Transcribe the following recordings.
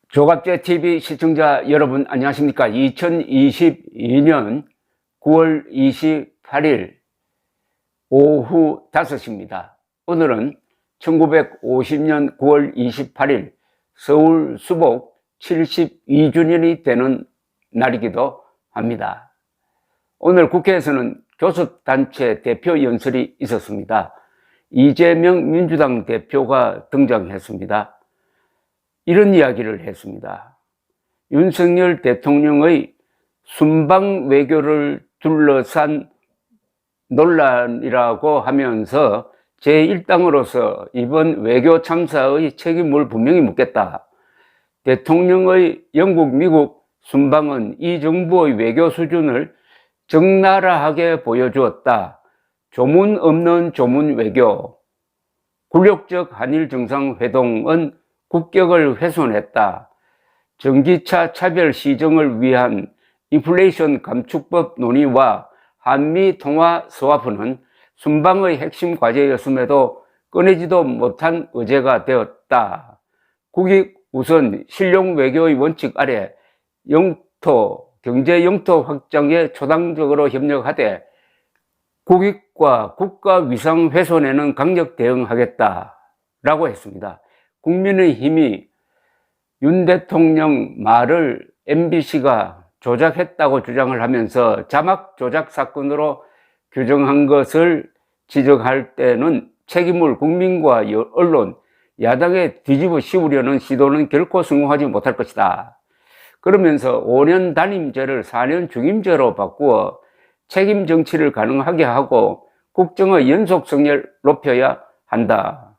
조갑제 TV 시청자 여러분 안녕하십니까? 2022년 9월 28일 오후 5시입니다. 오늘은 1950년 9월 28일 서울 수복 72주년이 되는 날이기도 합니다. 오늘 국회에서는 교섭단체 대표 연설이 있었습니다. 이재명 민주당 대표가 등장했습니다. 이런 이야기를 했습니다. 윤석열 대통령의 순방 외교를 둘러싼 논란이라고 하면서 제1당으로서 이번 외교 참사의 책임을 분명히 묻겠다. 대통령의 영국, 미국 순방은 이 정부의 외교 수준을 적나라하게 보여주었다. 조문 없는 조문 외교. 굴욕적 한일 정상회동은 국격을 훼손했다. 전기차 차별 시정을 위한 인플레이션 감축법 논의와 한미 통화 스와프는 순방의 핵심 과제였음에도 꺼내지도 못한 의제가 되었다. 국익 우선 실용 외교의 원칙 아래 경제 영토 확장에 초당적으로 협력하되 국익과 국가 위상 훼손에는 강력 대응하겠다라고 했습니다. 국민의힘이 윤 대통령 말을 MBC가 조작했다고 주장을 하면서 자막 조작 사건으로 규정한 것을 지적할 때는 책임을 국민과 언론, 야당에 뒤집어 씌우려는 시도는 결코 성공하지 못할 것이다. 그러면서 5년 단임제를 4년 중임제로 바꾸어 책임 정치를 가능하게 하고 국정의 연속성을 높여야 한다.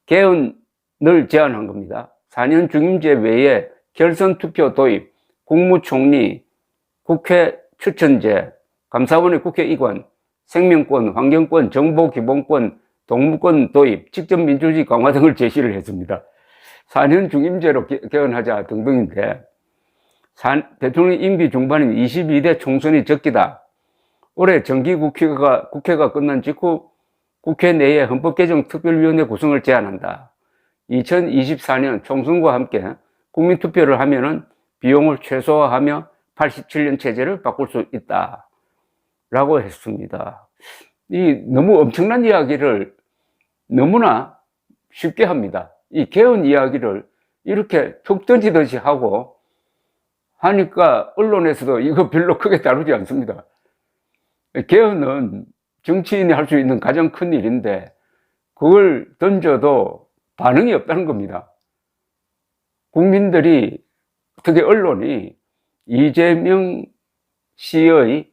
개헌을 제안한 겁니다. 4년 중임제 외에 결선 투표 도입, 국무총리, 국회 추천제, 감사원의 국회 이관, 생명권, 환경권, 정보기본권, 동물권 도입, 직접 민주주의 강화 등을 제시를 했습니다. 4년 중임제로 개헌하자 등등인데 대통령 임기 중반인 22대 총선이 적기다. 올해 정기국회가 끝난 직후 국회 내에 헌법개정특별위원회 구성을 제안한다. 2024년 총선과 함께 국민투표를 하면은 비용을 최소화하며 87년 체제를 바꿀 수 있다. 라고 했습니다. 이 너무 엄청난 이야기를 너무나 쉽게 합니다. 이 개헌 이야기를 이렇게 툭 던지듯이 하고 하니까 언론에서도 이거 별로 크게 다루지 않습니다. 개헌은 정치인이 할 수 있는 가장 큰 일인데 그걸 던져도 반응이 없다는 겁니다. 국민들이, 특히 언론이 이재명 씨의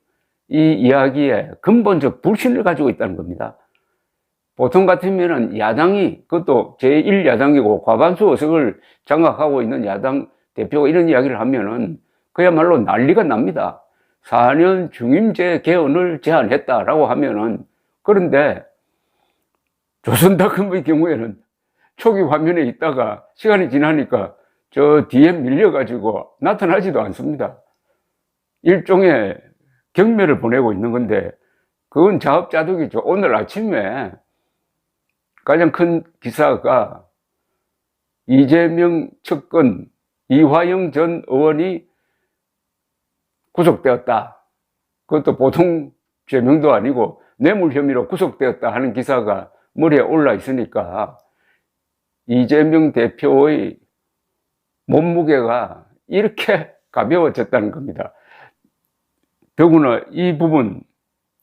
이 이야기에 근본적 불신을 가지고 있다는 겁니다. 보통 같으면은 야당이, 그것도 제1야당이고 과반수 의석을 장악하고 있는 야당 대표가 이런 이야기를 하면은 그야말로 난리가 납니다. 4년 중임제 개헌을 제안했다라고 하면은, 그런데 조선닷컴의 경우에는 초기 화면에 있다가 시간이 지나니까 저 뒤에 밀려가지고 나타나지도 않습니다. 일종의 경매를 보내고 있는 건데 그건 자업자득이죠. 오늘 아침에 가장 큰 기사가 이재명 측근 이화영 전 의원이 구속되었다. 그것도 보통 죄명도 아니고 뇌물 혐의로 구속되었다 하는 기사가 머리에 올라 있으니까 이재명 대표의 몸무게가 이렇게 가벼워졌다는 겁니다. 더구나 이 부분,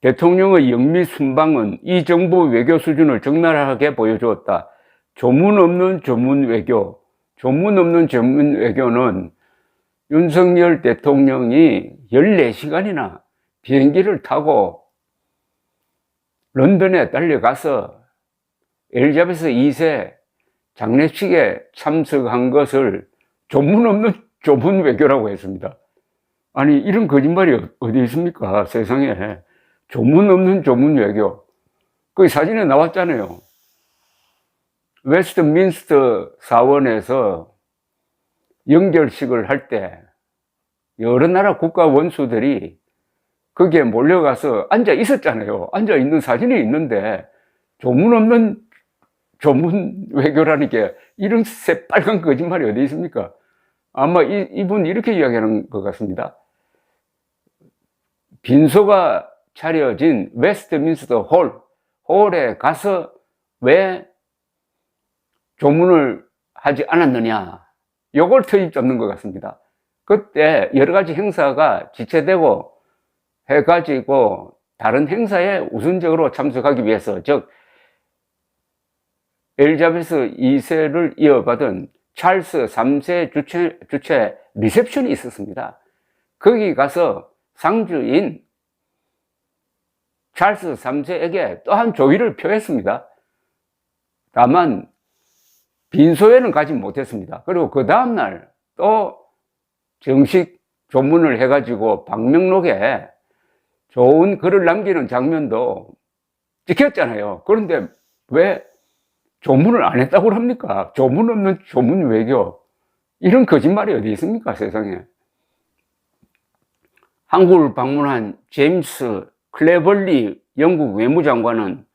대통령의 영미 순방은 이 정부 외교 수준을 적나라하게 보여주었다. 조문 없는 조문 외교. 조문 없는 조문 외교는 윤석열 대통령이 14시간이나 비행기를 타고 런던에 달려가서 엘리자베스 2세 장례식에 참석한 것을 조문 없는 조문 외교라고 했습니다. 아니, 이런 거짓말이 어디 있습니까? 세상에. 조문 없는 조문 외교. 그 사진에 나왔잖아요. 웨스트민스터 사원에서 연결식을 할 때 여러 나라 국가 원수들이 거기에 몰려가서 앉아 있었잖아요. 앉아 있는 사진이 있는데 조문 없는 조문 외교라는 게 이런 새빨간 거짓말이 어디 있습니까? 아마 이분 이렇게 이야기하는 것 같습니다. 빈소가 차려진 웨스트민스터 홀에 가서 왜 조문을 하지 않았느냐, 요걸 트집 잡는 것 같습니다. 그때 여러 가지 행사가 지체되고 해가지고 다른 행사에 우선적으로 참석하기 위해서, 즉 엘리자베스 2세를 이어받은 찰스 3세 주최 리셉션이 있었습니다. 거기 가서 상주인 찰스 3세에게 또한 조의를 표했습니다. 다만 빈소에는 가지 못했습니다. 그리고 그 다음날 또 정식 조문을 해가지고 방명록에 좋은 글을 남기는 장면도 찍혔잖아요. 그런데 왜 조문을 안 했다고 합니까? 조문 없는 조문 외교, 이런 거짓말이 어디 있습니까, 세상에. 한국을 방문한 제임스 클레벌리 영국 외무장관은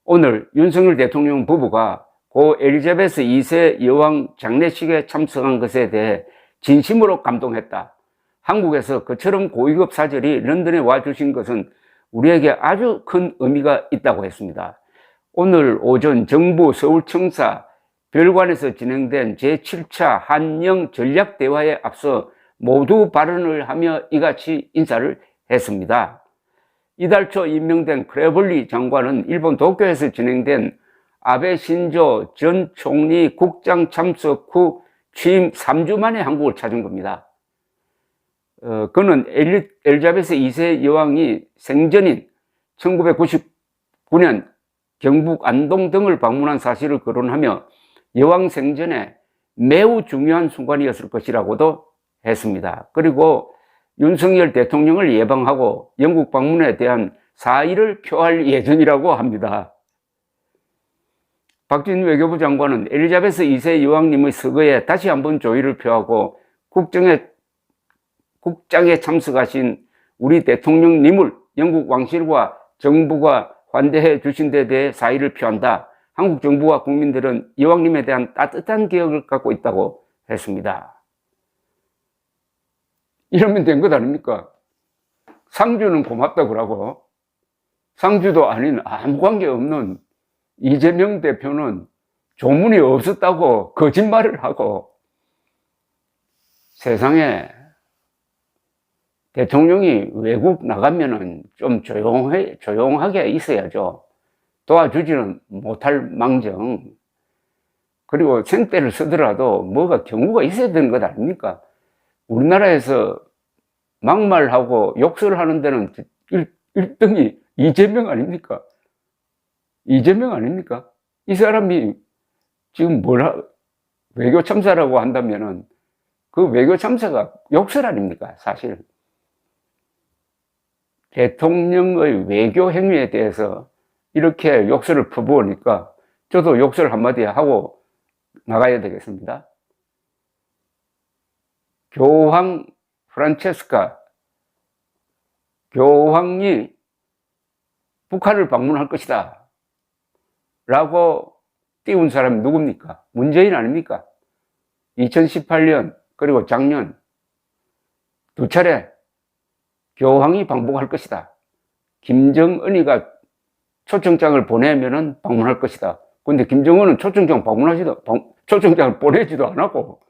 오늘 윤석열 대통령 부부가 고 엘리자베스 2세 여왕 장례식에 참석한 것에 대해 진심으로 감동했다. 한국에서 그처럼 고위급 사절이 런던에 와주신 것은 우리에게 아주 큰 의미가 있다고 했습니다. 오늘 오전 정부 서울청사 별관에서 진행된 제7차 한영 전략대화에 앞서 모두 발언을 하며 이같이 인사를 했습니다. 이달 초 임명된 크레벌리 장관은 일본 도쿄에서 진행된 아베 신조 전 총리 국장 참석 후 취임 3주 만에 한국을 찾은 겁니다. 그는 엘리자베스 2세 여왕이 생전인 1999년 경북 안동 등을 방문한 사실을 거론하며 여왕 생전에 매우 중요한 순간이었을 것이라고도 했습니다. 그리고 윤석열 대통령을 예방하고 영국 방문에 대한 사의를 표할 예정이라고 합니다. 박진 외교부 장관은 엘리자베스 2세 여왕님의 서거에 다시 한번 조의를 표하고 국장에 참석하신 우리 대통령님을 영국 왕실과 정부가 환대해 주신 데 대해 사의를 표한다. 한국 정부와 국민들은 여왕님에 대한 따뜻한 기억을 갖고 있다고 했습니다. 이러면 된 것 아닙니까? 상주는 고맙다고 그러고 상주도 아닌 아무 관계 없는 이재명 대표는 조문이 없었다고 거짓말을 하고, 세상에 대통령이 외국 나가면은 좀 조용하게 있어야죠. 도와주지는 못할 망정. 그리고 생떼를 쓰더라도 뭐가 경우가 있어야 되는 것 아닙니까? 우리나라에서 막말하고 욕설을 하는 데는 1등이 이재명 아닙니까? 이재명 아닙니까? 이 사람이 지금 외교 참사라고 한다면은 그 외교 참사가 욕설 아닙니까? 사실. 대통령의 외교 행위에 대해서 이렇게 욕설을 퍼부으니까 저도 욕설 한마디 하고 나가야 되겠습니다. 교황 프란체스카 교황이 북한을 방문할 것이다 라고 띄운 사람이 누굽니까? 문재인 아닙니까? 2018년 그리고 작년 두 차례 교황이 방북할 것이다. 김정은이가 초청장을 보내면은 방문할 것이다. 근데 김정은은 초청장을 보내지도 않았고,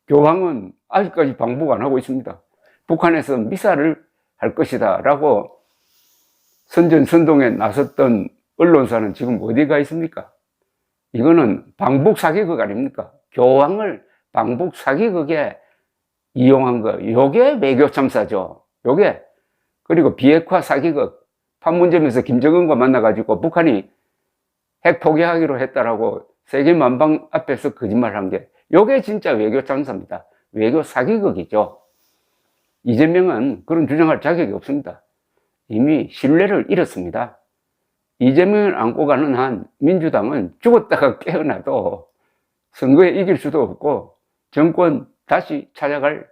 교황은 아직까지 방북 안 하고 있습니다. 북한에서 미사를 할 것이다 라고 선전선동에 나섰던 언론사는 지금 어디가 있습니까? 이거는 방북 사기극 아닙니까? 교황을 방북 사기극에 이용한 거, 요게 외교 참사죠. 요게. 그리고 비핵화 사기극, 판문점에서 김정은과 만나가지고 북한이 핵 포기하기로 했다라고 세계 만방 앞에서 거짓말한 게, 요게 진짜 외교 참사입니다. 외교 사기극이죠. 이재명은 그런 주장할 자격이 없습니다. 이미 신뢰를 잃었습니다. 이재명을 안고 가는 한 민주당은 죽었다가 깨어나도 선거에 이길 수도 없고 정권 다시 찾아갈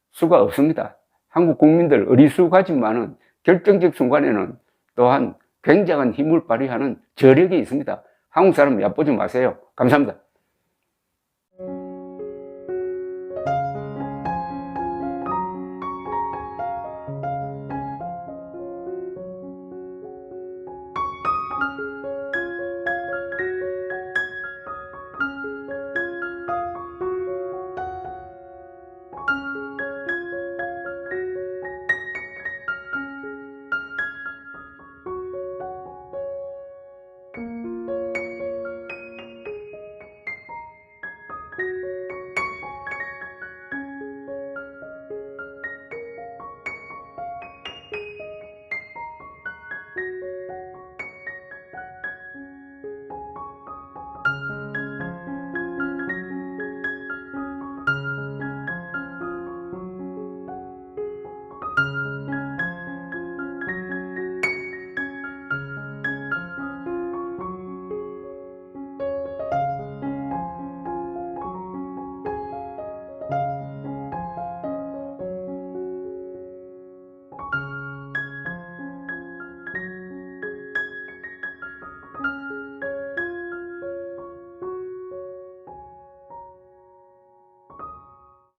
수가 없습니다. 한국 국민들 어리숙하지만은 결정적 순간에는 또한 굉장한 힘을 발휘하는 저력이 있습니다. 한국 사람 얕보지 마세요. 감사합니다.